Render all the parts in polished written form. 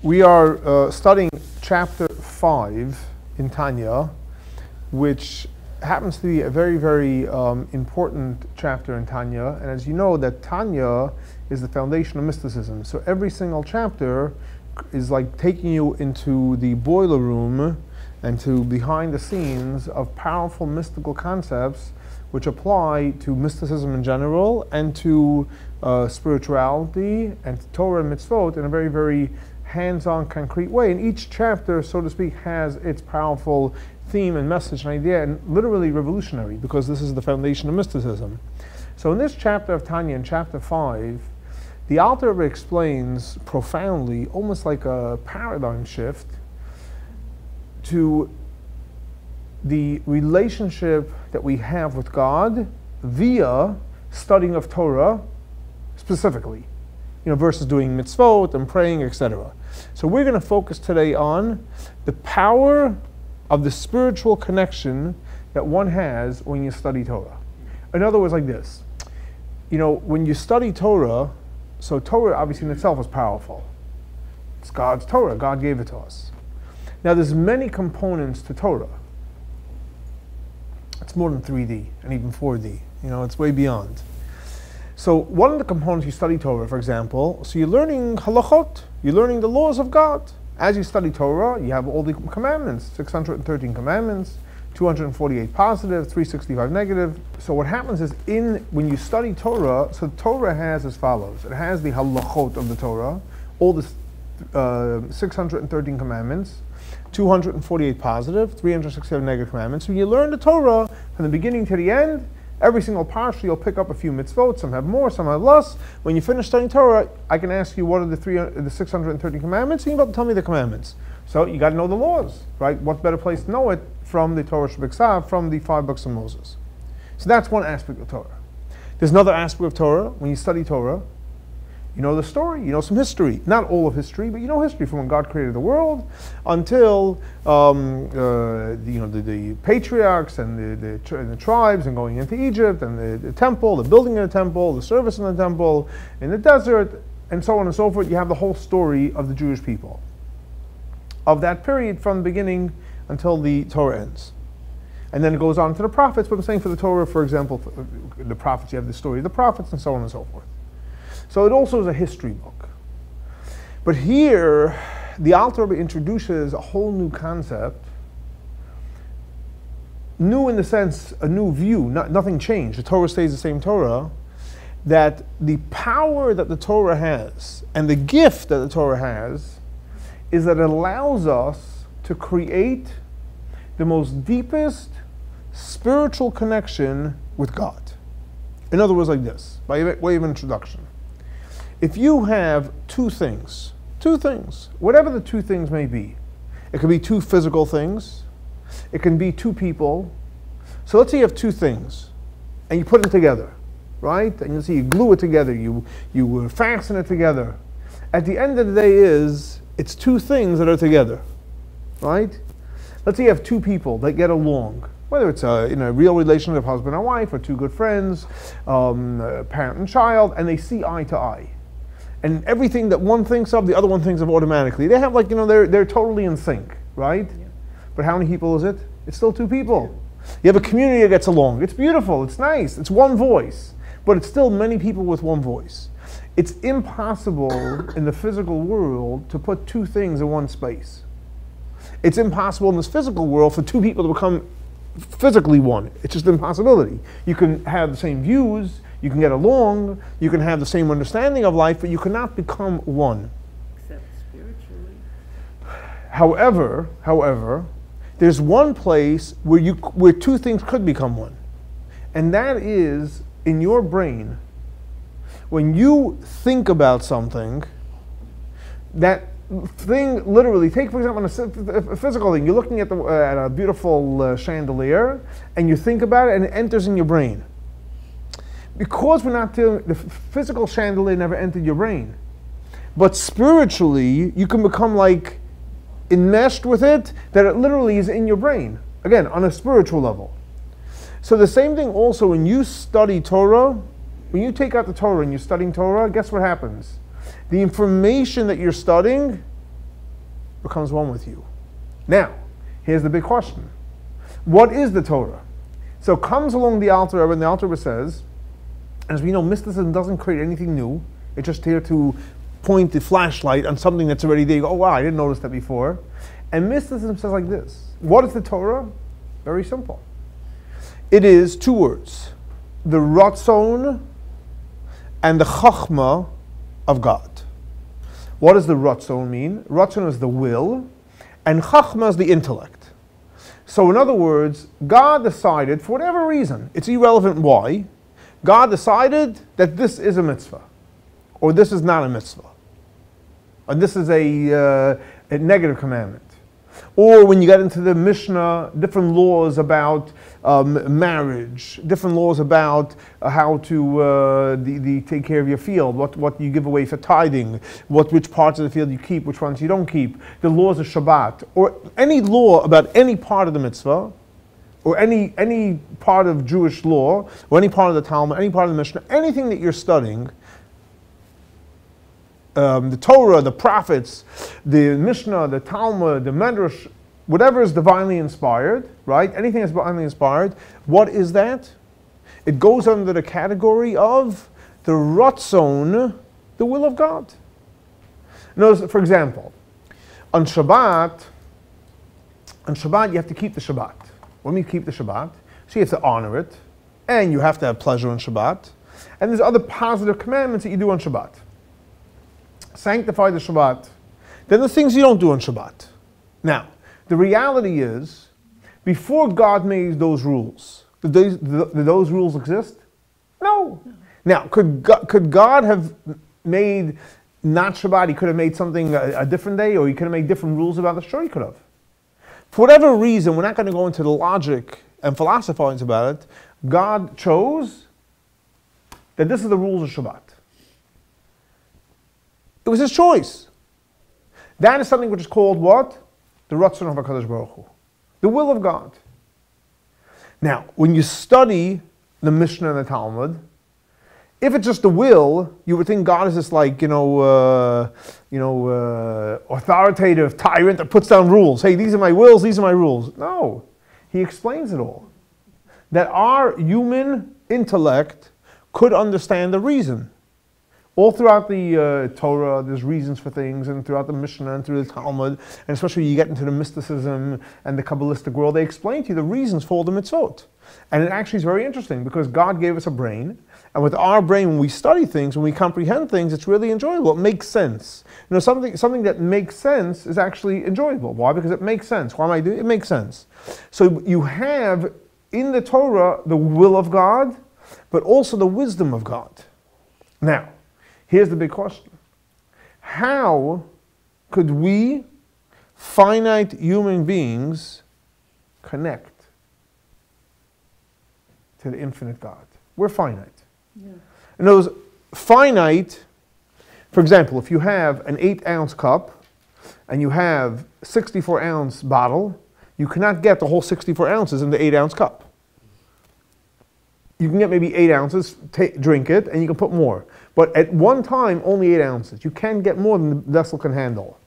We are studying chapter 5 in Tanya, which happens to be a very, very important chapter in Tanya. And as you know, that Tanya is the foundation of mysticism. So every single chapter is like taking you into the boiler room and to behind the scenes of powerful mystical concepts which apply to mysticism in general and to spirituality and to Torah and mitzvot in a very, very hands-on, concrete way. And each chapter, so to speak, has its powerful theme and message and idea, and literally revolutionary, because this is the foundation of mysticism. So in this chapter of Tanya, in chapter 5, the Alter Rebbe explains profoundly, almost like a paradigm shift, to the relationship that we have with God via studying of Torah specifically, versus doing mitzvot and praying, etc. So we're going to focus today on the power of the spiritual connection that one has when you study Torah. In other words, like this, when you study Torah, so Torah obviously in itself is powerful. It's God's Torah. God gave it to us. Now there's many components to Torah. It's more than 3D and even 4D. It's way beyond. So one of the components you study Torah, for example, so you're learning halachot, you're learning the laws of God. As you study Torah, you have all the commandments, 613 commandments, 248 positive, 365 negative. So what happens is when you study Torah, so Torah has as follows. It has the halachot of the Torah, all the 613 commandments, 248 positive, 367 negative commandments. When you learn the Torah from the beginning to the end, every single parsha you'll pick up a few mitzvot, some have more, some have less. When you finish studying Torah, I can ask you what are the 630 commandments, and you're about to tell me the commandments. So you got to know the laws, right? What better place to know it from the Torah Shebiksav, from the 5 books of Moses. So that's one aspect of Torah. There's another aspect of Torah. When you study Torah, you know the story, you know some history. Not all of history, but you know history from when God created the world until the patriarchs and the tribes and going into Egypt and the temple, the building of the temple, the service in the temple, in the desert, and so on and so forth. You have the whole story of the Jewish people of that period from the beginning until the Torah ends. And then it goes on to the prophets, but I'm saying for the Torah, for example, for the prophets, you have the story of the prophets and so on and so forth. So it also is a history book. But here, the Alter Rebbe introduces a whole new concept, new in the sense, a new view, nothing changed. The Torah stays the same Torah, that the power that the Torah has and the gift that the Torah has is that it allows us to create the most deepest spiritual connection with God. In other words, like this, by way of introduction. If you have two things, whatever the two things may be, it could be two physical things, it can be two people. So let's say you have two things, and you put them together, right? And you'll see you glue it together, you fasten it together. At the end of the day it's two things that are together, right? Let's say you have two people that get along, whether it's a real relationship of husband and wife, or two good friends, parent and child, and they see eye to eye. And everything that one thinks of, the other one thinks of automatically. They have they're totally in sync, right? Yeah. But how many people is it? It's still two people. You have a community that gets along. It's beautiful, it's nice, it's one voice. But it's still many people with one voice. It's impossible in the physical world to put two things in one space. It's impossible in this physical world for two people to become physically one. It's just an impossibility. You can have the same views, you can get along, you can have the same understanding of life, but you cannot become one. Except spiritually. However, there's one place where two things could become one. And that is in your brain. When you think about something, that thing literally, take for example a physical thing, you're looking at a beautiful chandelier, and you think about it and it enters in your brain. Because we're not dealing, the physical chandelier never entered your brain. But spiritually, you can become like enmeshed with it, that it literally is in your brain. Again, on a spiritual level. So the same thing also when you study Torah, when you take out the Torah and you're studying Torah, guess what happens? The information that you're studying becomes one with you. Now, here's the big question. What is the Torah? So comes along the Alter Rebbe, and the Alter Rebbe says, as we know, mysticism doesn't create anything new. It's just here to point the flashlight on something that's already there. You go, oh wow, I didn't notice that before. And mysticism says like this. What is the Torah? Very simple. It is two words. The Ratzon and the Chachma of God. What does the Ratzon mean? Ratzon is the will, and Chachma is the intellect. So in other words, God decided, for whatever reason, it's irrelevant why, God decided that this is a mitzvah, or this is not a mitzvah, or this is a negative commandment. Or when you get into the Mishnah, different laws about marriage, different laws about how to take care of your field, what you give away for tithing, which parts of the field you keep, which ones you don't keep, the laws of Shabbat, or any law about any part of the mitzvah, or any part of Jewish law, or any part of the Talmud, any part of the Mishnah, anything that you're studying, the Torah, the prophets, the Mishnah, the Talmud, the Medrash, whatever is divinely inspired, right? Anything that's divinely inspired, what is that? It goes under the category of the Ratzon, the will of God. Notice, for example, on Shabbat you have to keep the Shabbat. When you keep the Shabbat, so you have to honor it, and you have to have pleasure on Shabbat, and there's other positive commandments that you do on Shabbat. Sanctify the Shabbat. Then the things you don't do on Shabbat. Now, the reality is, before God made those rules, did those rules exist? No. Now, could God have made not Shabbat? He could have made something a different day, or he could have made different rules about it. Sure, he could have. For whatever reason, we're not going to go into the logic and philosophize about it. God chose that this is the rules of Shabbat. It was his choice. That is something which is called what? The Ratzon of HaKadosh Baruch Hu. The will of God. Now, when you study the Mishnah and the Talmud, if it's just the will, you would think God is this authoritative tyrant that puts down rules. Hey, these are my wills, these are my rules. No. He explains it all. That our human intellect could understand the reason. All throughout the Torah, there's reasons for things, and throughout the Mishnah and through the Talmud, and especially when you get into the mysticism and the Kabbalistic world, they explain to you the reasons for all the mitzvot. And it actually is very interesting, because God gave us a brain, and with our brain, when we study things, when we comprehend things, it's really enjoyable. It makes sense. You know, something that makes sense is actually enjoyable. Why? Because it makes sense. Why am I doing it? It makes sense. So you have in the Torah the will of God, but also the wisdom of God. Now, here's the big question. How could we, finite human beings, connect to the infinite God? We're finite. Yeah. And those finite, for example, if you have an 8-ounce cup and you have a 64-ounce bottle, you cannot get the whole 64 ounces in the 8-ounce cup. You can get maybe 8 ounces, drink it, and you can put more. But at one time, only 8 ounces. You can't get more than the vessel can handle.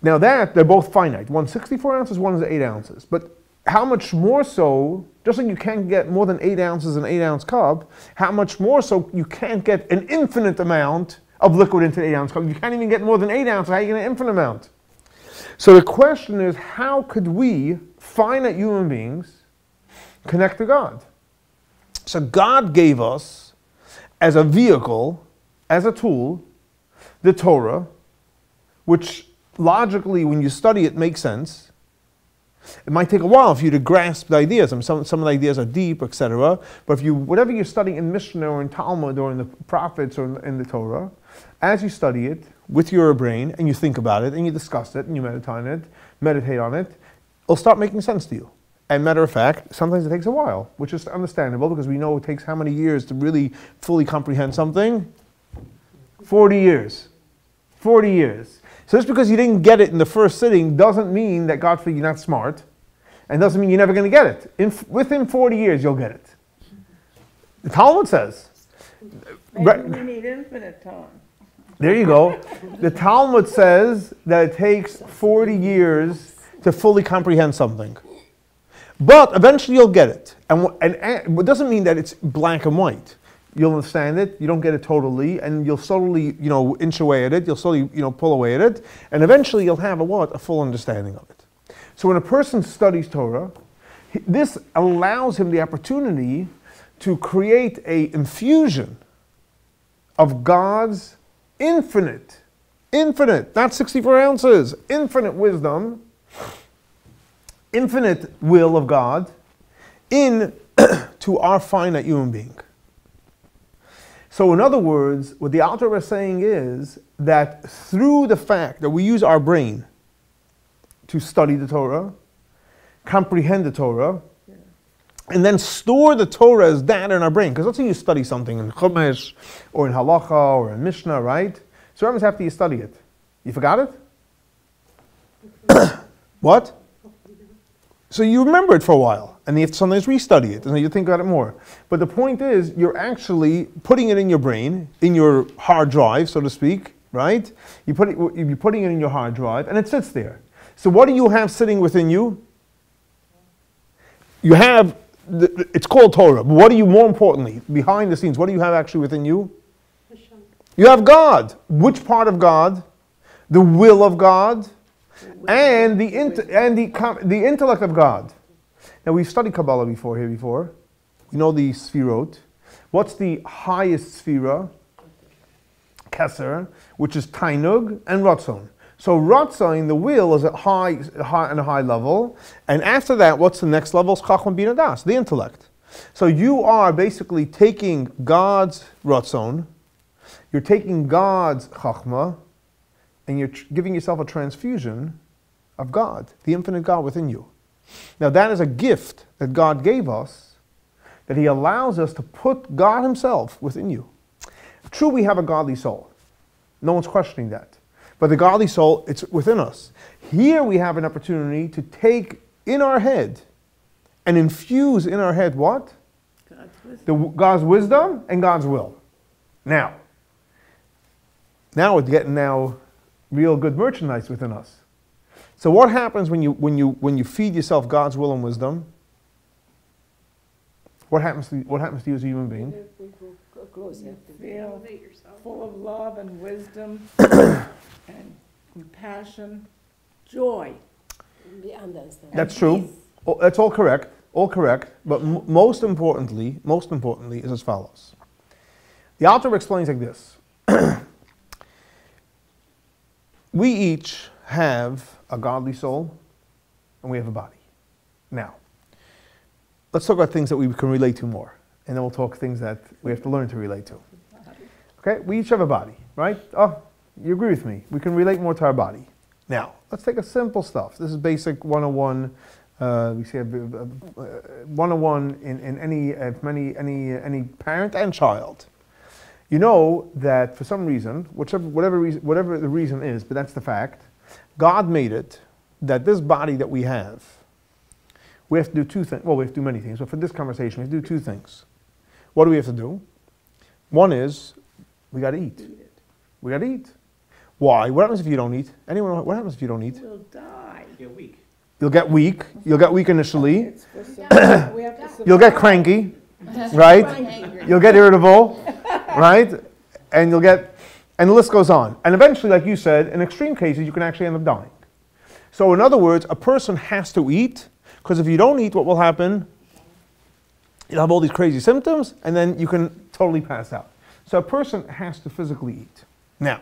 Now they're both finite. One's 64 ounces, one is 8 ounces. But how much more so, just like you can't get more than 8 ounces in an 8-ounce cup, how much more so you can't get an infinite amount of liquid into the 8-ounce cup. You can't even get more than 8 ounces, how are you get an infinite amount? So the question is, how could we, finite human beings, connect to God? So God gave us, as a vehicle, as a tool, the Torah, which logically, when you study it, makes sense. It might take a while for you to grasp the ideas. I mean, some of the ideas are deep, etc. But whatever you're studying in Mishnah or in Talmud or in the prophets or in the Torah, as you study it with your brain and you think about it and you discuss it and you meditate on it, it'll start making sense to you. And matter of fact, sometimes it takes a while, which is understandable because we know it takes how many years to really fully comprehend something? 40 years. 40 years. So just because you didn't get it in the first sitting doesn't mean that, God forbid, you're not smart, and doesn't mean you're never going to get it. Within 40 years, you'll get it. The Talmud says. Maybe we need infinite time. There you go. The Talmud says that it takes 40 years to fully comprehend something. But eventually you'll get it. And it doesn't mean that it's black and white. You'll understand it, you don't get it totally, and you'll slowly, inch away at it, you'll slowly, pull away at it, and eventually you'll have a full understanding of it. So when a person studies Torah, this allows him the opportunity to create an infusion of God's infinite, not 64 ounces, infinite wisdom, infinite will of God to our finite human being. So in other words, what the Alter is saying is that through the fact that we use our brain to study the Torah, comprehend the Torah, and then store the Torah as data in our brain. Because let's say you study something in Chumash, or in Halacha, or in Mishnah, right? So what happens after you study it? You forgot it? What? So you remember it for a while, and you have to sometimes restudy it, and then you think about it more. But the point is, you're actually putting it in your brain, in your hard drive, so to speak, right? You're putting it in your hard drive, and it sits there. So what do you have sitting within you? You have, it's called Torah, but what do you, more importantly, behind the scenes, what do you have actually within you? You have God. Which part of God? The will of God. And the intellect of God. Now we've studied Kabbalah before. We know the Sfirot. What's the highest Sfira? Keser, which is Tainug and Ratzon. So Ratzon, the will, is at a high level, and after that, what's the next level? It's Chachma Bina Das, the intellect. So you are basically taking God's Ratzon, you're taking God's Chachma, and you're giving yourself a transfusion of God, the infinite God within you. Now that is a gift that God gave us, that He allows us to put God Himself within you. True, we have a godly soul. No one's questioning that. But the godly soul, it's within us. Here we have an opportunity to take in our head and infuse in our head what? God's wisdom and God's will. Now we're getting real good merchandise within us. So what happens when you feed yourself God's will and wisdom? What happens to you as a human being? You feel full of love and wisdom and compassion, joy. That's true. That's all correct. But most importantly is as follows. The author explains like this. We each have a godly soul, and we have a body. Now, let's talk about things that we can relate to more, and then we'll talk things that we have to learn to relate to. Okay, we each have a body, right? Oh, you agree with me. We can relate more to our body. Now, let's take a simple stuff. This is basic 101. We see 101 in any parent and child. You know that for some reason, whatever the reason is, but that's the fact, God made it that this body that we have, we have to do two things. Well, we have to do many things, but for this conversation, we have to do two things. What do we have to do? One is, we got to eat. We got to eat. Why? What happens if you don't eat? Anyone? What happens if you don't eat? You'll die. You're weak. You'll get weak. You'll get weak initially. You'll get cranky, right? You'll get irritable, right? And the list goes on. And eventually, like you said, in extreme cases, you can actually end up dying. So in other words, a person has to eat, because if you don't eat, what will happen? You'll have all these crazy symptoms, and then you can totally pass out. So a person has to physically eat. Now,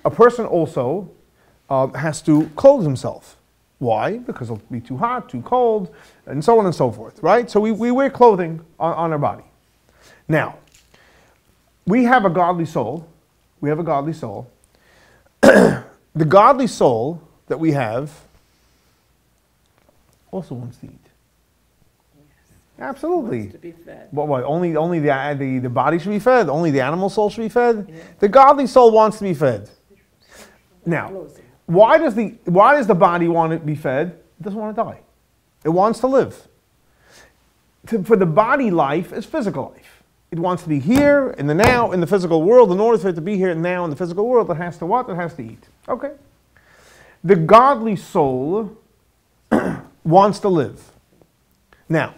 a person also has to clothe himself. Why? Because it'll be too hot, too cold, and so on and so forth, right? So we wear clothing on our body. Now, we have a godly soul. We have a godly soul. The godly soul that we have also wants to eat. Absolutely. Wants to be fed. What? Only the body should be fed? Only the animal soul should be fed? Yeah. The godly soul wants to be fed. Now, why does the body want to be fed? It doesn't want to die. It wants to live. For the body, life is physical life. It wants to be here, in the now, in the physical world. In order for it to be here now in the physical world, it has to what? It has to eat. Okay. The godly soul wants to live. Now,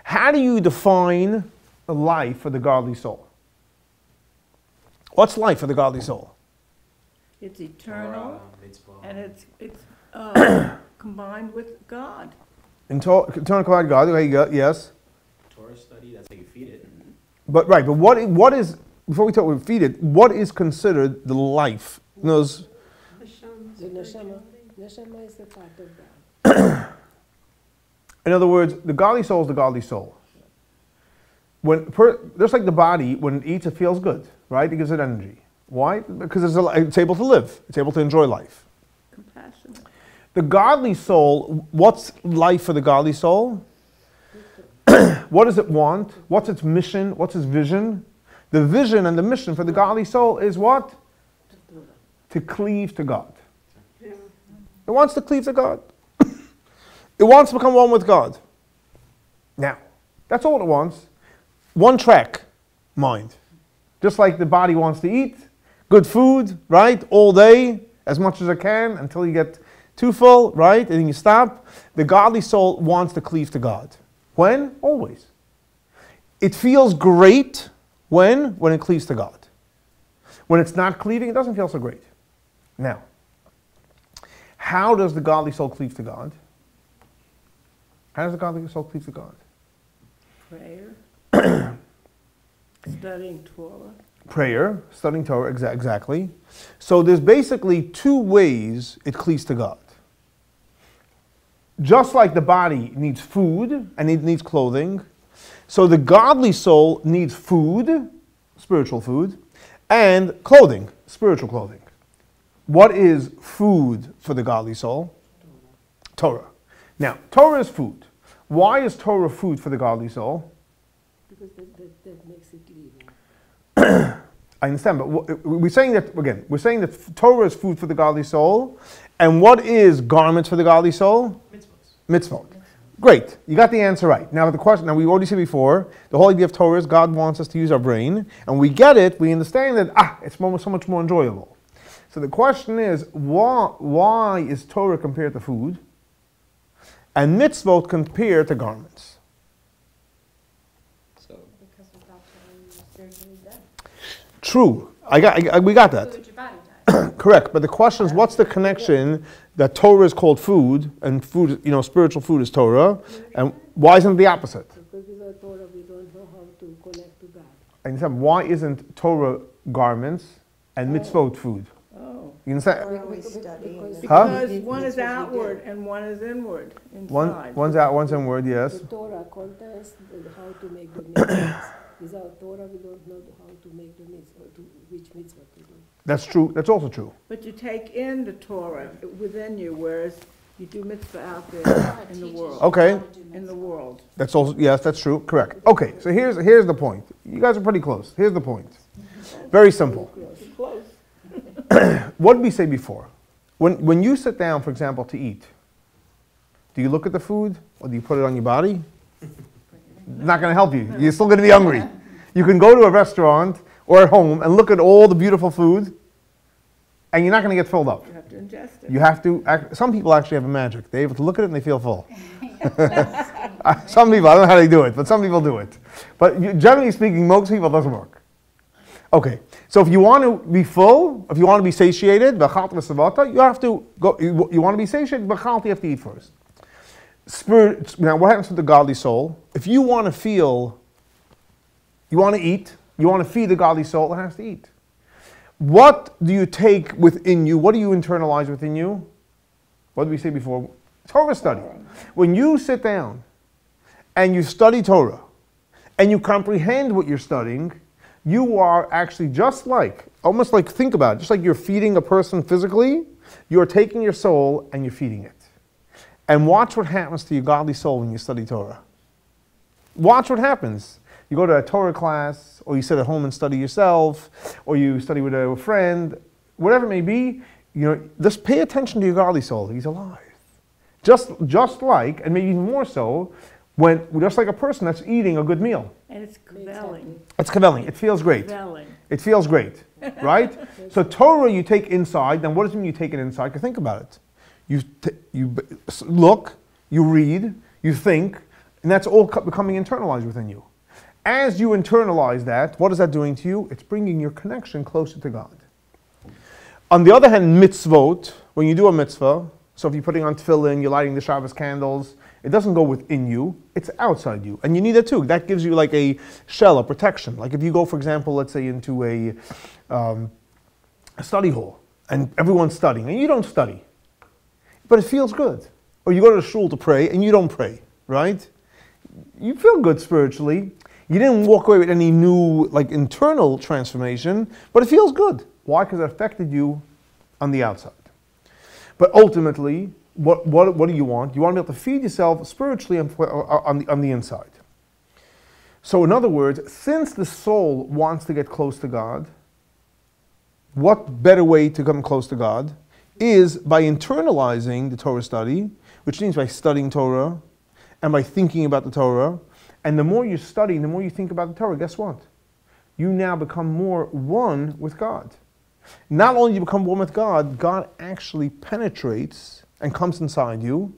how do you define the life for the godly soul? What's life for the godly soul? It's eternal, and it's combined with God. Eternal combined God. Okay, yes. Torah study. That's how you feed it. But right. But what is, before we talk about feed it? What is considered the life? Those. The neshama. Neshama is the part of God. In other words, the godly soul is the godly soul. Just like the body, when it eats, it feels good, right? It gives it energy. Why? Because it's able to live. It's able to enjoy life. Compassionate. The godly soul, what's life for the godly soul? What does it want? What's its mission? What's its vision? The vision and the mission for the godly soul is what? To cleave to God. It wants to cleave to God. It wants to become one with God. Now, that's all it wants. One track mind. Just like the body wants to eat, good food, right? All day, as much as it can, until you get too full, right? And then you stop. The godly soul wants to cleave to God. When? Always. It feels great when it cleaves to God. When it's not cleaving, it doesn't feel so great. Now, how does the godly soul cleave to God? How does the godly soul cleave to God? Prayer. Studying Torah. Prayer, studying Torah, exactly. So there's basically two ways it cleaves to God. Just like the body needs food and it needs clothing, so the godly soul needs food, spiritual food, and clothing, spiritual clothing. What is food for the godly soul? Torah. Now, Torah is food. Why is Torah food for the godly soul? Because that makes it living. I understand, but we're saying that Torah is food for the godly soul, and what is garments for the godly soul? Mitzvot. Great, you got the answer right. Now the question, we already said before, the whole idea of Torah is God wants us to use our brain, and we get it, we understand that, it's so much more enjoyable. So the question is, why is Torah compared to food, and mitzvot compared to garments? So, Because without Torah, you're spiritually dead. True, we got that. So your body dies. Correct, but the question is, what's the connection that Torah is called food, and food, spiritual food is Torah, and why isn't it the opposite? Because without Torah, we don't know how to connect to God. I understand, why isn't Torah garments and mitzvot food? Oh. You understand? Because one is outward and one is inward, inside. One's out, one's inward, yes. The Torah contains how to make the mitzvahs. Without Torah, we don't know how to make the mitzvah, which mitzvah to do. That's true, that's also true. But you take in the Torah within you, whereas you do mitzvah out there in the world. Okay, In the world. that's also, yes, that's true, correct. Okay, so here's the point. You guys are pretty close. Here's the point. Very simple. Close. What did we say before? When you sit down, for example, to eat, do you look at the food or do you put it on your body? Not going to help you. You're still going to be hungry. You can go to a restaurant or at home and look at all the beautiful food, and you're not going to get filled up. You have to ingest it. You have to. Some people actually have a magic. They're able to look at it and they feel full. Some people, I don't know how they do it, but some people do it. But generally speaking, most people, it doesn't work. Okay, so if you want to be full, if you want to be satiated, you have to go. You want to be satiated, but you have to eat first. Now, what happens with the godly soul? If you want to feel, you want to eat, you want to feed the godly soul, it has to eat. What do you take within you? What do you internalize within you? What did we say before? Torah study. When you sit down and you study Torah and you comprehend what you're studying, you are actually almost like, think about it, just like you're feeding a person physically, you're taking your soul and you're feeding it. And watch what happens to your godly soul when you study Torah. Watch what happens. You go to a Torah class, or you sit at home and study yourself, or you study with a friend, whatever it may be, just pay attention to your godly soul. He's alive. Just like, and maybe even more so, Just like a person that's eating a good meal. And it's compelling. It's compelling. It feels great. Compelling. It feels great, right? So Torah you take inside. Then what does it mean you take it inside? Because think about it. You look, you read, you think, and that's all becoming internalized within you. As you internalize that, what is that doing to you? It's bringing your connection closer to God. On the other hand, mitzvot, when you do a mitzvah, so if you're putting on tefillin, you're lighting the Shabbos candles, it doesn't go within you, it's outside you. And you need it too. That gives you like a shell, a protection. Like if you go, for example, let's say into a study hall, and everyone's studying, and you don't study, but it feels good. Or you go to the shul to pray, and you don't pray, right? You feel good spiritually. You didn't walk away with any new, like, internal transformation, but it feels good. Why? Because it affected you on the outside. But ultimately, what do you want? You want to be able to feed yourself spiritually on the inside. So in other words, since the soul wants to get close to God, what better way to come close to God is by internalizing the Torah study, which means by studying Torah and by thinking about the Torah. And the more you study, the more you think about the Torah, guess what? You now become more one with God. Not only do you become one with God, God actually penetrates and comes inside you.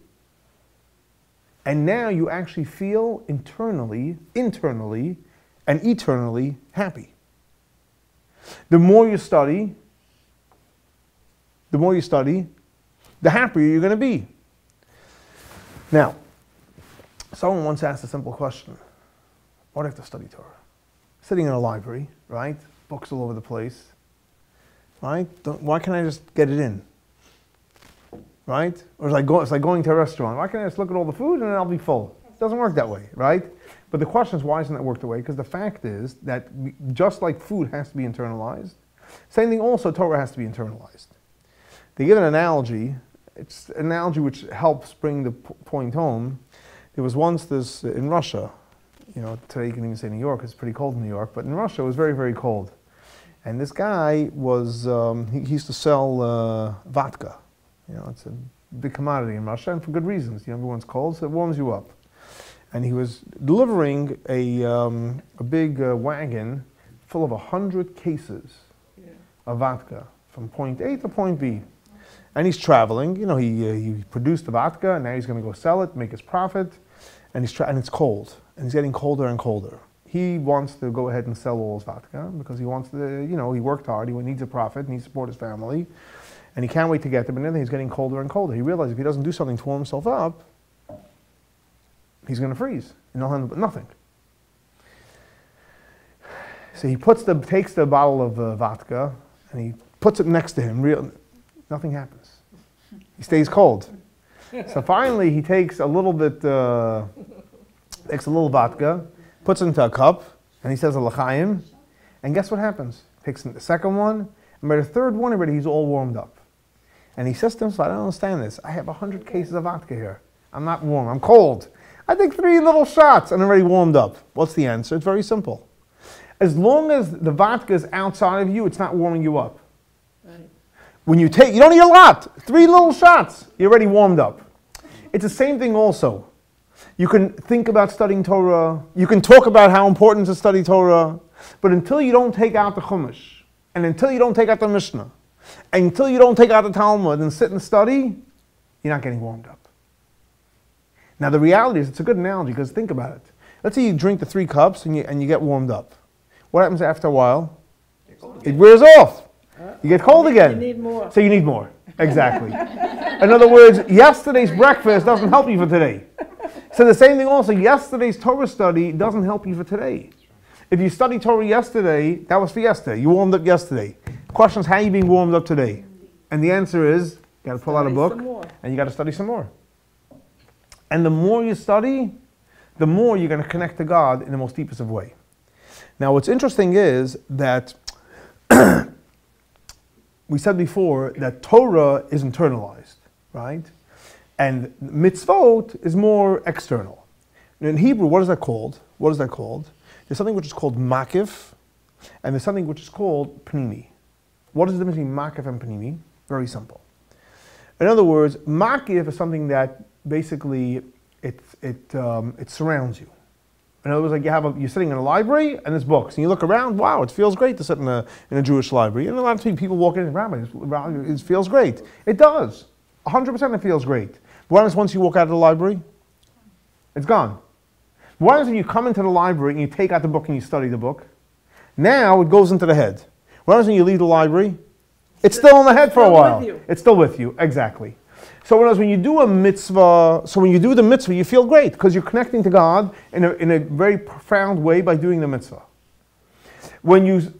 And now you actually feel internally, and eternally happy. The more you study, the happier you're going to be. Now, someone once asked a simple question. Why do I have to study Torah? Sitting in a library, right? Books all over the place, right? Why can't I just get it in? Right? Or it's like going to a restaurant. Why can't I just look at all the food and then I'll be full? It doesn't work that way, right? But the question is, why doesn't that work that way? Because the fact is that just like food has to be internalized, same thing also Torah has to be internalized. They give an analogy. It's an analogy which helps bring the point home. There was once this, in Russia, today you can even say New York, it's pretty cold in New York, but in Russia it was very, very cold. And this guy was, he used to sell vodka. It's a big commodity in Russia, and for good reasons. Everyone's cold, so it warms you up. And he was delivering a big wagon full of 100 cases of vodka from point A to point B. And he's traveling. He produced the vodka, and now he's going to go sell it, make his profit. And it's cold, and he's getting colder and colder. He wants to go ahead and sell all his vodka because he wants to, he worked hard, he needs a profit, needs to support his family. And he can't wait to get there, but then he's getting colder and colder. He realizes if he doesn't do something to warm himself up, he's going to freeze, and he'll have nothing. So he takes the bottle of vodka, and he puts it next to him. Nothing happens. He stays cold. So finally, he takes a little vodka, puts it into a cup, and he says a l'chaim, and guess what happens? Takes the second one, and by the third one already, he's all warmed up. And he says to himself, I don't understand this. I have 100 cases of vodka here. I'm not warm, I'm cold. I take 3 little shots and I'm already warmed up. What's the answer? It's very simple. As long as the vodka is outside of you, it's not warming you up. Right. When you don't need a lot. 3 little shots, you're already warmed up. It's the same thing also. You can think about studying Torah. You can talk about how important it is to study Torah. But until you don't take out the Chumash, and until you don't take out the Mishnah, and until you don't take out the Talmud and sit and study, you're not getting warmed up. Now the reality is, it's a good analogy because think about it. Let's say you drink the 3 cups and you get warmed up. What happens after a while? It wears off. You get cold again. You need more. So you need more. Exactly. In other words, yesterday's breakfast doesn't help you for today. So the same thing also, yesterday's Torah study doesn't help you for today. If you studied Torah yesterday, that was for yesterday. You warmed up yesterday. The question is, how are you being warmed up today? And the answer is, you got to pull out a book and you got to study some more. And the more you study, the more you're going to connect to God in the most deepest of way. Now what's interesting is that we said before that Torah is internalized, right? And mitzvot is more external. And in Hebrew, what is that called? There's something which is called makif, and there's something which is called pnimi. What is the difference between makif and pnimi? Very simple. In other words, makif is something that basically it surrounds you. In other words, like you're sitting in a library and there's books, and you look around. Wow, it feels great to sit in a Jewish library. And a lot of people walk in, Rabbi, it feels great. It does, 100%. It feels great. What happens once you walk out of the library? It's gone. What happens when you come into the library and you take out the book and you study the book? Now it goes into the head. What happens when you leave the library? It's still in the head for a while. It's still with you, exactly. So when you do a mitzvah, when you do the mitzvah, you feel great because you're connecting to God in a very profound way by doing the mitzvah. When you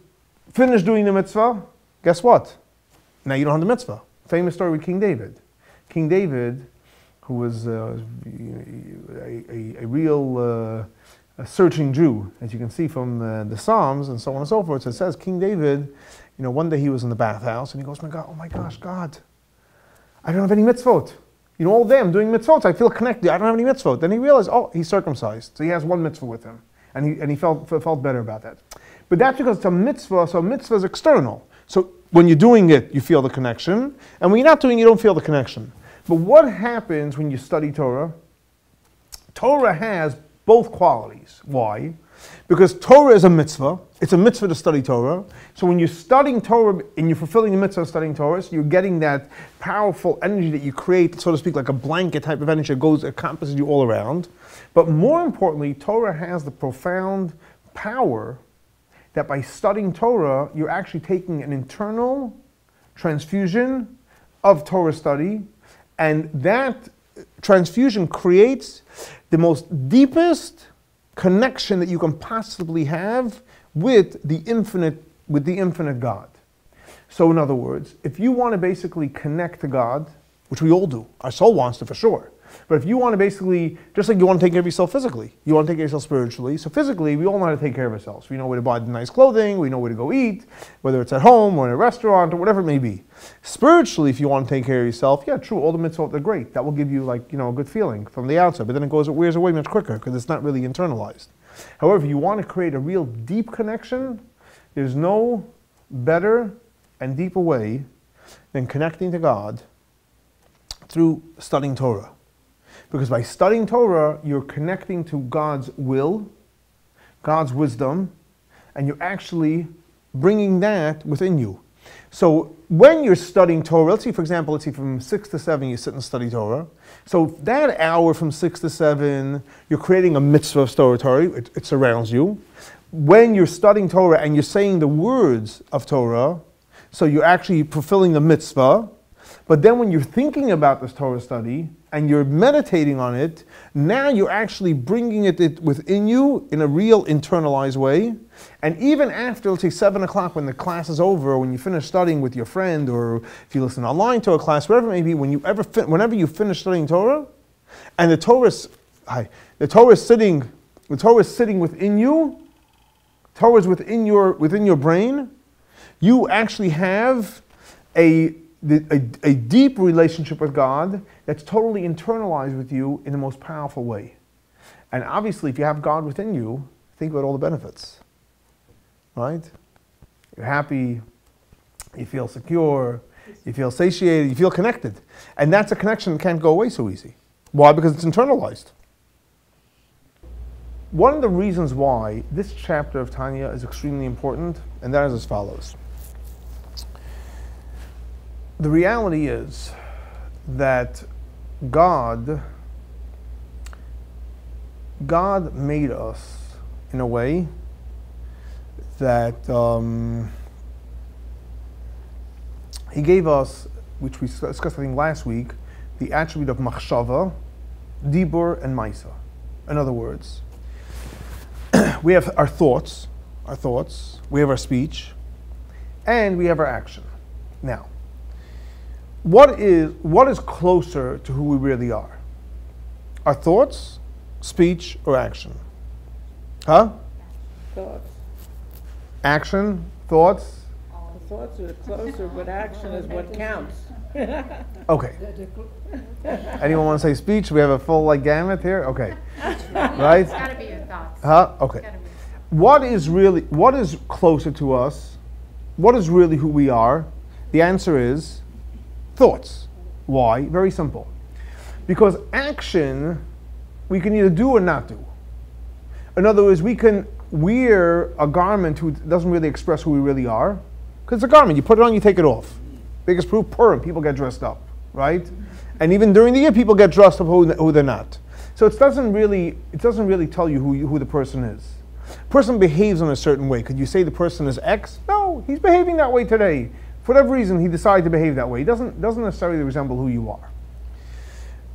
finish doing the mitzvah, guess what? Now you don't have the mitzvah. Famous story with King David. King David, who was a real searching Jew, as you can see from the Psalms and so on and so forth. So it says King David, one day he was in the bathhouse and he goes, oh my gosh, God, I don't have any mitzvot. All day I'm doing mitzvot. I feel connected. I don't have any mitzvot. Then he realized, he's circumcised. So he has one mitzvah with him. And he felt better about that. But that's because it's a mitzvah, so a mitzvah is external. So when you're doing it, you feel the connection. And when you're not doing it, you don't feel the connection. But what happens when you study Torah? Torah has both qualities. Why? Because Torah is a mitzvah. It's a mitzvah to study Torah. So when you're studying Torah and you're fulfilling the mitzvah of studying Torah, so you're getting that powerful energy that you create, so to speak, like a blanket type of energy that encompasses you all around. But more importantly, Torah has the profound power that by studying Torah, you're actually taking an internal transfusion of Torah study, and that transfusion creates the most deepest connection that you can possibly have with the infinite God. So in other words, if you want to basically connect to God, which we all do, our soul wants to for sure, but if you want to basically, just like you want to take care of yourself physically, you want to take care of yourself spiritually, so physically we all know how to take care of ourselves. We know where to buy the nice clothing, we know where to go eat, whether it's at home or in a restaurant or whatever it may be. Spiritually, if you want to take care of yourself, yeah, true, all the mitzvot are great. That will give you a good feeling from the outside, but then it wears away much quicker because it's not really internalized. However, if you want to create a real deep connection, there's no better and deeper way than connecting to God through studying Torah. Because by studying Torah, you're connecting to God's will, God's wisdom, and you're actually bringing that within you. So when you're studying Torah, let's see from 6 to 7 you sit and study Torah. So that hour from 6 to 7, you're creating a mitzvah of Torah. It surrounds you. When you're studying Torah and you're saying the words of Torah, so you're actually fulfilling the mitzvah. But then when you're thinking about this Torah study and you're meditating on it, now you're actually bringing it within you in a real internalized way. And even after, let's say 7 o'clock when the class is over, or when you finish studying with your friend, or if you listen online to a class, whatever it may be, whenever you finish studying Torah, and the Torah is sitting within you, Torah is within your brain, you actually have a deep relationship with God that's totally internalized with you in the most powerful way. And obviously, if you have God within you, think about all the benefits, right? You're happy, you feel secure, you feel satiated, you feel connected. And that's a connection that can't go away so easy. Why? Because it's internalized. One of the reasons why this chapter of Tanya is extremely important, and that is as follows. The reality is that God made us in a way that He gave us, which we discussed I think last week, the attribute of machshava, dibur, and maisa. In other words, we have our thoughts, we have our speech, and we have our action. Now, what is closer to who we really are? Our thoughts, speech, or action? Huh? Thoughts. Action, thoughts? The thoughts are closer, but action is what counts. Okay. Anyone want to say speech? We have a full gamut here? Okay. Right? It's gotta be your thoughts. Huh? Okay. What is closer to us? What is really who we are? The answer is thoughts. Why? Very simple. Because action we can either do or not do. In other words, we can wear a garment who doesn't really express who we really are, because it's a garment. You put it on, you take it off. Biggest proof, Purim, people get dressed up, right? And even during the year, people get dressed up who they're not. So it doesn't really tell you who the person is. Person behaves in a certain way. Could you say the person is X? No, he's behaving that way today. For whatever reason, he decided to behave that way. He doesn't necessarily resemble who you are.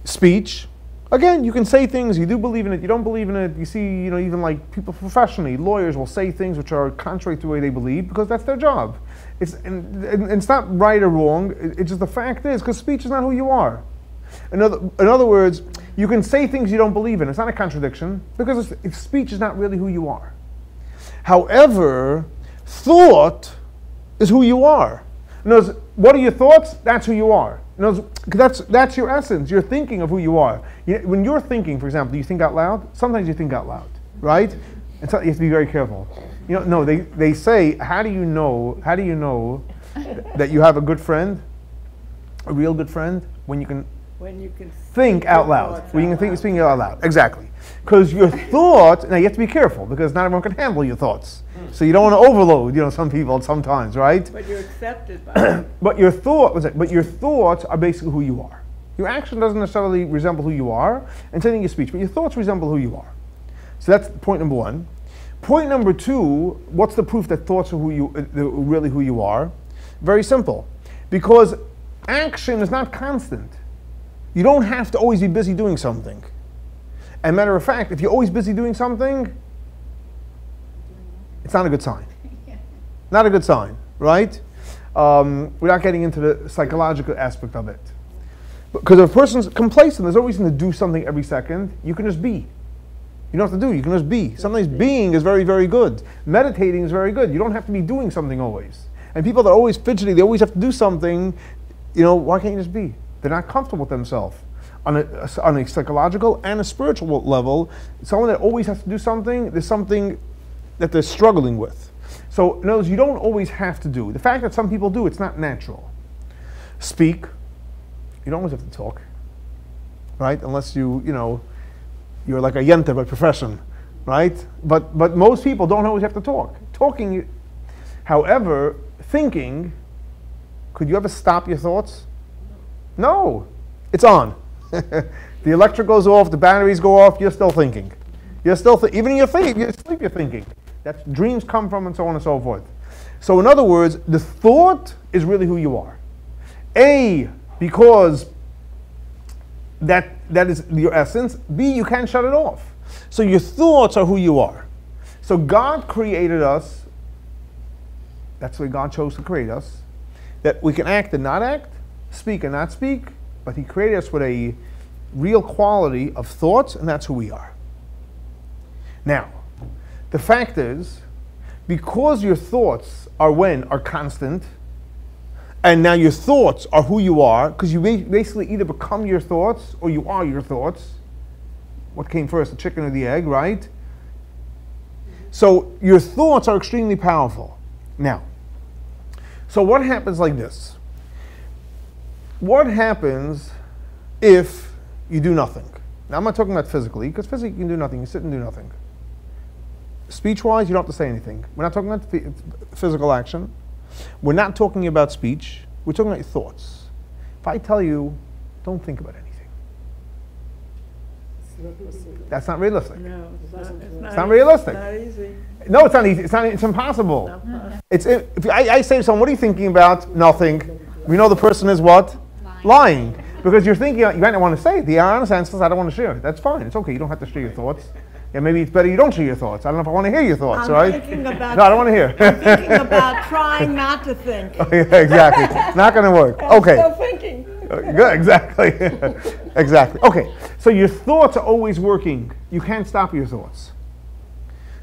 Speech, again, you can say things, you do believe in it, you don't believe in it. You see, even like people professionally, lawyers will say things which are contrary to the way they believe because that's their job. And it's not right or wrong. It's just the fact is, because speech is not who you are. In other words, you can say things you don't believe in. It's not a contradiction because speech is not really who you are. However, thought is who you are. In other words, what are your thoughts? That's who you are. In other words, that's your essence. You're thinking of who you are. When you're thinking, for example, do you think out loud? Sometimes you think out loud, right? And so you have to be very careful. No, they say, how do you know that you have a good friend, a real good friend, when you can think out loud. When you can think out loud. Exactly. Because your thoughts, now you have to be careful because not everyone can handle your thoughts. So you don't want to overload, some people sometimes, right? But you're accepted by it. But your thoughts are basically who you are. Your action doesn't necessarily resemble who you are, and same thing your speech, but your thoughts resemble who you are. So that's point number one. Point number two, what's the proof that thoughts are really who you are? Very simple. Because action is not constant. You don't have to always be busy doing something. And matter of fact, if you're always busy doing something, it's not a good sign. Not a good sign, right? Without getting into the psychological aspect of it. Because if a person's complacent, there's no reason to do something every second. You can just be. You don't have to do, you can just be. Sometimes being is very, very good. Meditating is very good. You don't have to be doing something always. And people that are always fidgety, they always have to do something, why can't you just be? They're not comfortable with themselves. On a psychological and a spiritual level, someone that always has to do something, there's something that they're struggling with. So in other words, you don't always have to do. The fact that some people do, it's not natural. Speak. You don't always have to talk, right? Unless you're like a yenta by profession, right? But most people don't always have to talk. Talking, however, thinking, could you ever stop your thoughts? No, it's on. The electric goes off, the batteries go off, you're still thinking. You're still even in your sleep, you're thinking. That's dreams come from, and so on and so forth. So in other words, the thought is really who you are. Because that is your essence. B, you can't shut it off. So your thoughts are who you are. So God created us. That's the way God chose to create us. That we can act and not act, speak and not speak, but He created us with a real quality of thoughts, and that's who we are. Now, the fact is, because your thoughts are constant, and now your thoughts are who you are, because you basically either become your thoughts or you are your thoughts. What came first, the chicken or the egg, right? So your thoughts are extremely powerful. Now, so what happens like this? What happens if you do nothing? Now I'm not talking about physically, because physically you can do nothing, you sit and do nothing. Speech-wise, you don't have to say anything. We're not talking about physical action. We're not talking about speech. We're talking about your thoughts. If I tell you, don't think about anything, that's not realistic. No, it's not realistic. Not easy. No, it's not easy. It's impossible. If I say to someone, what are you thinking about? Nothing. We know the person is what? Lying. Because you're thinking, you might not want to say it. The honest answer is, I don't want to share it. That's fine. It's okay. You don't have to share your thoughts. Yeah, maybe it's better you don't share your thoughts. I don't know if I want to hear your thoughts, right? Thinking about, no, I don't want to hear. I'm thinking about trying not to think. Yeah, exactly. Not going to work. Okay. I'm still thinking. Good, exactly. Exactly. Okay, so your thoughts are always working. You can't stop your thoughts.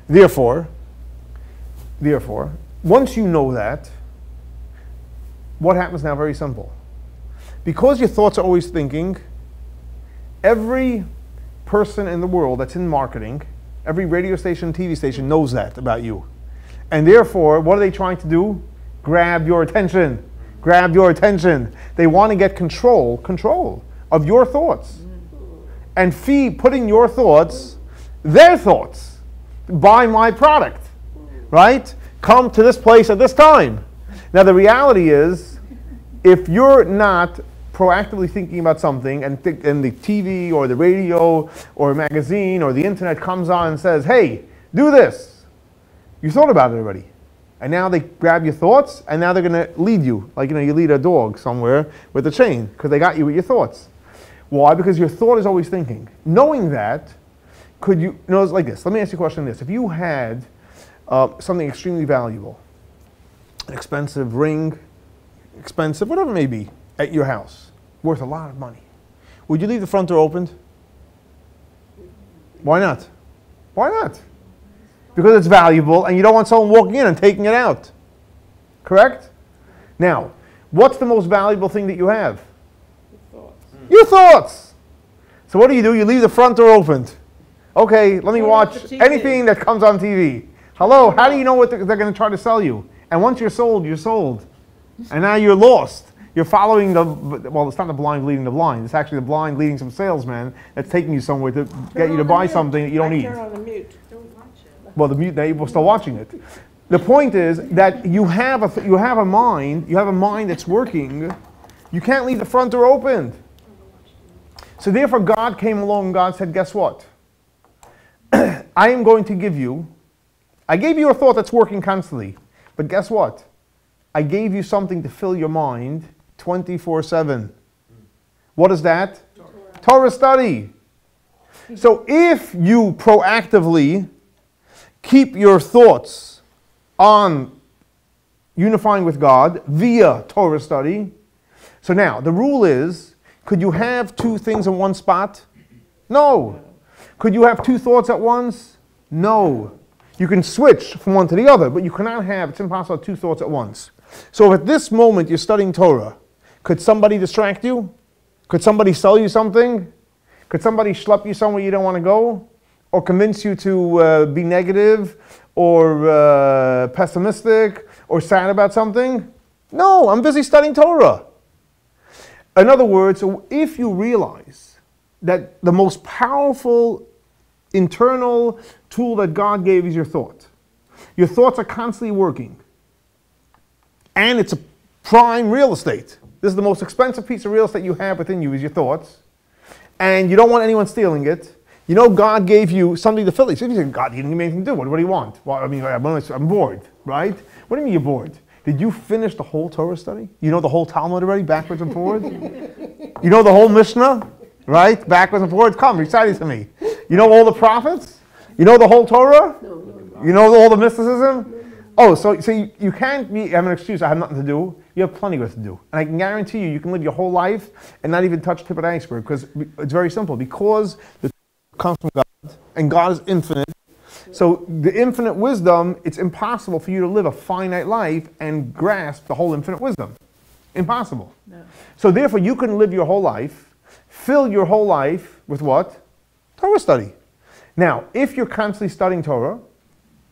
Therefore, once you know that, what happens now? Very simple. Because your thoughts are always thinking, every person in the world that's in marketing, every radio station, TV station knows that about you. And therefore, what are they trying to do? Grab your attention. Grab your attention. They want to get control of your thoughts. and putting your thoughts, their thoughts. Buy my product, right? Come to this place at this time. Now the reality is, if you're not proactively thinking about something, and the TV or the radio or a magazine or the internet comes on and says, hey, do this, you thought about it already. And now they grab your thoughts, and now they're going to lead you. Like, you lead a dog somewhere with a chain, because they got you with your thoughts. Why? Because your thought is always thinking. Knowing that, it's like this. Let me ask you a question like this. If you had something extremely valuable, an expensive ring, expensive, whatever it may be, at your house, worth a lot of money, would you leave the front door opened? Why not? Why not? Because it's valuable and you don't want someone walking in and taking it out. Correct? Now, what's the most valuable thing that you have? Your thoughts. So what do? You leave the front door opened. Okay, let me watch anything that comes on TV. Hello, how do you know what they're going to try to sell you? And once you're sold, you're sold. And now you're lost. You're following it's not the blind leading the blind. It's actually the blind leading some salesman that's taking you somewhere to get you to buy something that you don't need. Turn on the mute. Well, now you're still watching it. The point is that you have a mind that's working. You can't leave the front door open. So therefore God came along and God said, guess what? I am going to give you, I gave you a thought that's working constantly, but guess what? I gave you something to fill your mind 24/7. What is that? Torah study. So if you proactively keep your thoughts on unifying with God via Torah study, so now the rule is, could you have two things in one spot? No. Could you have two thoughts at once? No. You can switch from one to the other, but you cannot have, it's impossible to have two thoughts at once. So if at this moment you're studying Torah, could somebody distract you? Could somebody sell you something? Could somebody schlep you somewhere you don't want to go? Or convince you to be negative or pessimistic or sad about something? No, I'm busy studying Torah. In other words, if you realize that the most powerful internal tool that God gave is your thoughts are constantly working, and it's a prime real estate. This is the most expensive piece of real estate you have within you is your thoughts, and you don't want anyone stealing it. God gave you something to fill it. So you say, God, you didn't give me anything to do. What do you want? Well, I mean, I'm bored, right? What do you mean you're bored? Did you finish the whole Torah study? You know the whole Talmud already, backwards and forwards? You know the whole Mishnah, right? Backwards and forwards? Come, recite it to me. You know all the prophets? You know the whole Torah? You know all the mysticism? Oh, so you can't have an excuse, I have nothing to do. You have plenty of to do. And I can guarantee you can live your whole life and not even touch the tip of the iceberg, because it's very simple. Because the comes from God, and God is infinite. So the infinite wisdom, it's impossible for you to live a finite life and grasp the whole infinite wisdom. Impossible. No. So therefore you can live your whole life, fill your whole life with what? Torah study. Now, if you're constantly studying Torah,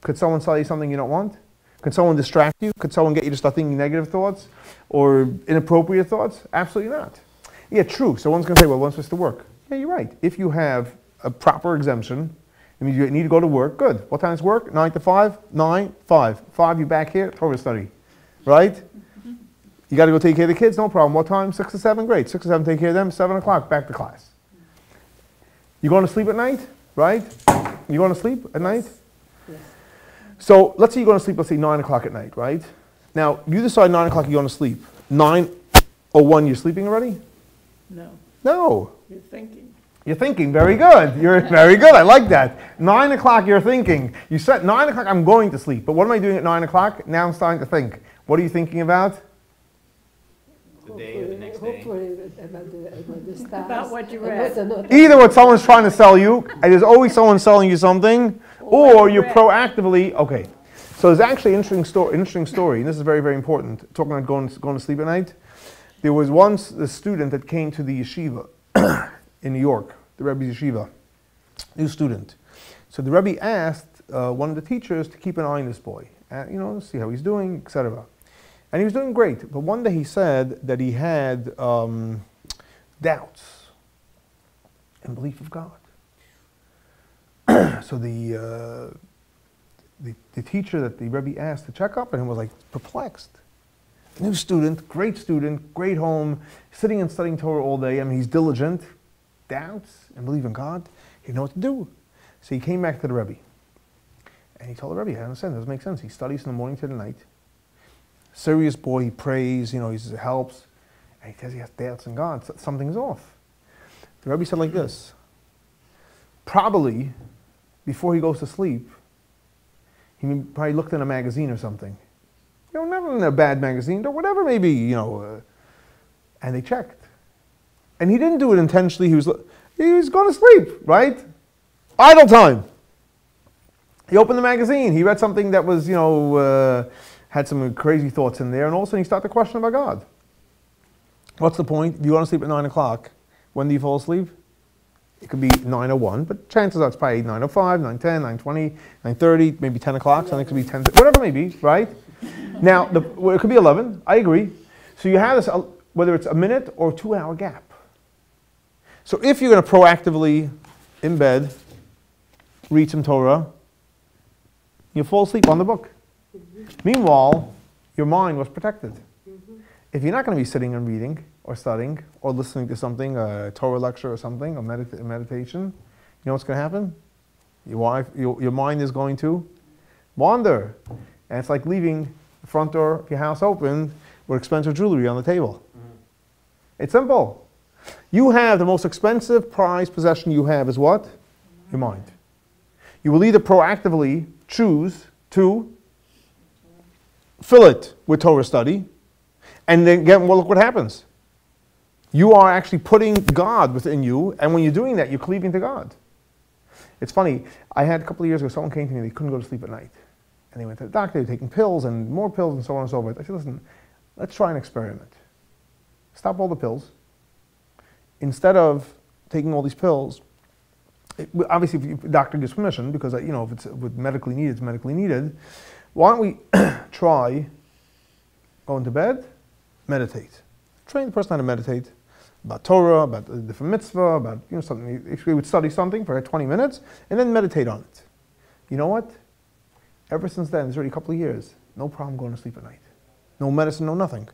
could someone sell you something you don't want? Could someone distract you? Could someone get you to start thinking negative thoughts or inappropriate thoughts? Absolutely not. Yeah, true. So one's going to say, well, one's supposed to work. Yeah, you're right. If you have a proper exemption, I mean, you need to go to work, good. What time is work? 9 to 5? 9, 5. 5, you back here, Torah study. Right? You got to go take care of the kids? No problem. What time? 6 to 7? Great. 6 to 7, take care of them. 7 o'clock, back to class. You going to sleep at night? Right? You going to sleep at night? Yes. So let's say you're going to sleep, let's say 9 o'clock at night, right? Now, you decide 9 o'clock you're going to sleep. 9:01, you're sleeping already? No. No. You're thinking. You're thinking, very good. You're very good, I like that. 9 o'clock, you're thinking. You said 9 o'clock, I'm going to sleep. But what am I doing at 9 o'clock? Now I'm starting to think. What are you thinking about? The day or the next day. Hopefully about the stars. About what you read. Either what someone's trying to sell you, and there's always someone selling you something, or you're proactively, okay. So there's actually an interesting story, and this is very, very important, talking about going to sleep at night. There was once a student that came to the yeshiva in New York, the Rabbi's yeshiva, new student. So the Rabbi asked one of the teachers to keep an eye on this boy, see how he's doing, etc. And he was doing great, but one day he said that he had doubts. in belief of God. So the teacher that the Rebbe asked to check up on him was like perplexed. New student, great home, sitting and studying Torah all day. I mean, he's diligent, doubts and believe in God. He didn't know what to do. So he came back to the Rebbe. And he told the Rebbe, I understand, it doesn't make sense. He studies from the morning to the night. Serious boy, he prays, he helps. And he says he has doubts in God. Something's off. The Rebbe said like this, probably before he goes to sleep, he probably looked in a magazine or something. Never in a bad magazine, or whatever maybe, and they checked. And he didn't do it intentionally, he was going to sleep, right? Idle time. He opened the magazine, he read something that was, had some crazy thoughts in there, and all of a sudden he started to question about God. What's the point? If you want to sleep at 9 o'clock, when do you fall asleep? It could be 9:01, but chances are it's probably 9:05, 9:10, 9:20, 9:30, maybe 10 o'clock, something could be 10, whatever it may be, right? Now, it could be 11, I agree. So you have this, whether it's a minute or 2 hour gap. So if you're going to proactively, in bed, read some Torah, you fall asleep on the book. Meanwhile, your mind was protected. If you're not going to be sitting and reading, or studying, or listening to something, a Torah lecture or something, or meditation, you know what's going to happen? Your mind is going to wander. And it's like leaving the front door of your house open with expensive jewelry on the table. It's simple. You have the most expensive prized possession you have is what? Your mind. You will either proactively choose to fill it with Torah study, and then look what happens. You are actually putting God within you, and when you're doing that, you're cleaving to God. It's funny, I had a couple of years ago, someone came to me, they couldn't go to sleep at night. And they went to the doctor, they were taking pills and more pills and so on and so forth. I said, listen, let's try an experiment. Stop all the pills. Instead of taking all these pills, obviously if the doctor gives permission, because if it's medically needed, it's medically needed. Why don't we try going to bed, meditate. Train the person how to meditate about Torah, about the different mitzvah, about something. If we would study something for 20 minutes and then meditate on it. You know what? Ever since then, it's already a couple of years, no problem going to sleep at night. No medicine, no nothing.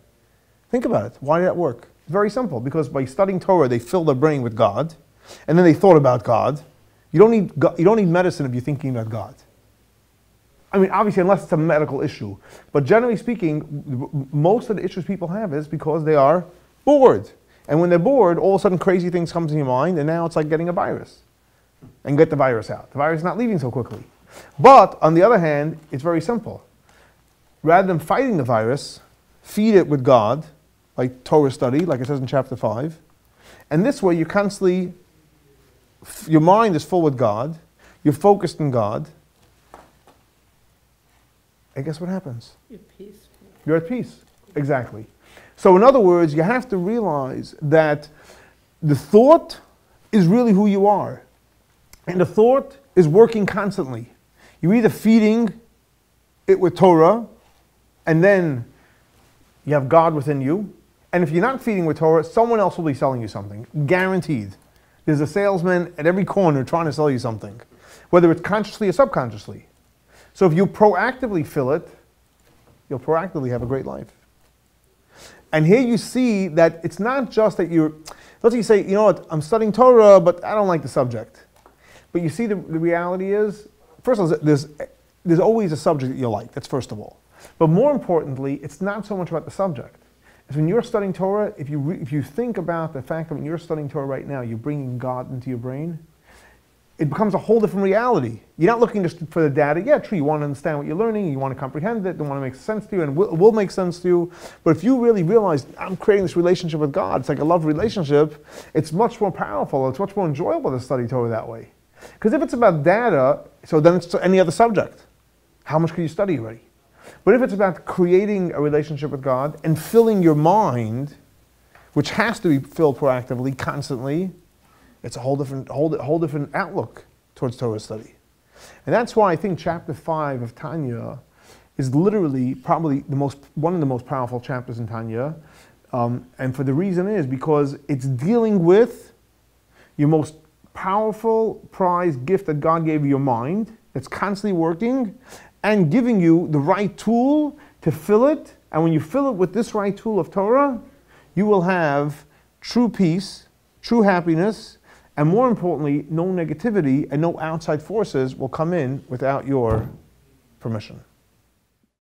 Think about it. Why did that work? It's very simple. Because by studying Torah, they filled their brain with God, and then they thought about God. You don't need medicine if you're thinking about God. I mean, obviously, unless it's a medical issue. But generally speaking, most of the issues people have is because they are bored. And when they're bored, all of a sudden crazy things come to your mind, and now it's like getting a virus. And get the virus out. The virus is not leaving so quickly. But, on the other hand, it's very simple. Rather than fighting the virus, feed it with God, like Torah study, like it says in chapter 5. And this way, you're constantly, your mind is full with God, you're focused on God, and guess what happens? You're peaceful. You're at peace. Exactly. So in other words, you have to realize that the thought is really who you are. And the thought is working constantly. You're either feeding it with Torah, and then you have God within you. And if you're not feeding with Torah, someone else will be selling you something. Guaranteed. There's a salesman at every corner trying to sell you something, whether it's consciously or subconsciously. So if you proactively fill it, you'll proactively have a great life. And here you see that it's not just that let's say you say, you know what, I'm studying Torah, but I don't like the subject. But you see the reality is, first of all, there's always a subject that you like, that's first of all. But more importantly, it's not so much about the subject. It's when you're studying Torah, if you think about the fact that when you're studying Torah right now, you're bringing God into your brain, it becomes a whole different reality. You're not looking just for the data. Yeah, true, you want to understand what you're learning, you want to comprehend it, you want to make sense to you, and it will make sense to you. But if you really realize, I'm creating this relationship with God, it's like a love relationship, it's much more powerful, it's much more enjoyable to study Torah that way. Because if it's about data, so then it's any other subject. How much can you study already? But if it's about creating a relationship with God and filling your mind, which has to be filled proactively, constantly, it's a whole different outlook towards Torah study. And that's why I think chapter 5 of Tanya is literally probably one of the most powerful chapters in Tanya. And for the reason is because it's dealing with your most powerful prize gift that God gave you, your mind. It's constantly working and giving you the right tool to fill it. And when you fill it with this right tool of Torah, you will have true peace, true happiness, and more importantly, no negativity and no outside forces will come in without your permission.